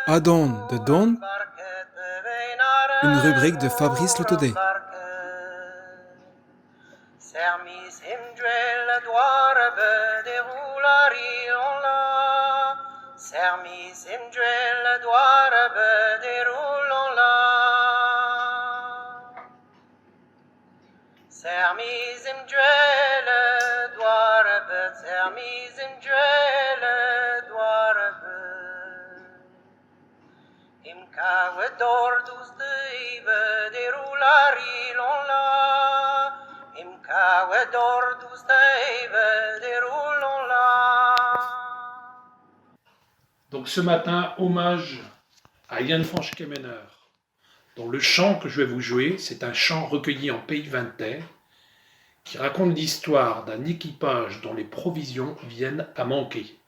Adon de Don, une rubrique de Fabrice Lotaudet. Sermis imdwell doarbe de roulari on la. Sermis imdwell doarbe de roulon la. Sermis imdwell doarbe, sermis imdwell doarbe. Imka wedor dus deive de roulari on la. Donc ce matin, hommage à Jan Franschkemener, dont le chant que je vais vous jouer, c'est un chant recueilli en Pays Vintais, qui raconte l'histoire d'un équipage dont les provisions viennent à manquer.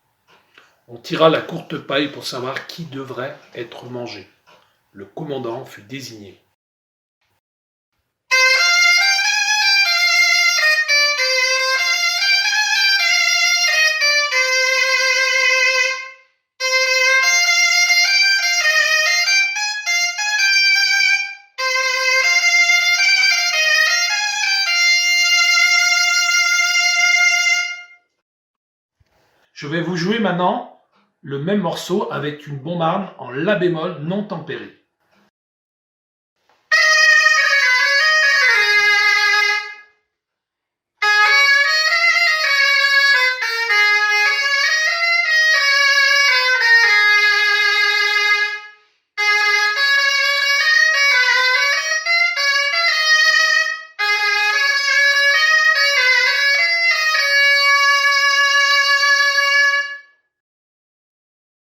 On tira la courte paille pour savoir qui devrait être mangé. Le commandant fut désigné. Je vais vous jouer maintenant le même morceau avec une bombarde en la bémol non tempérée.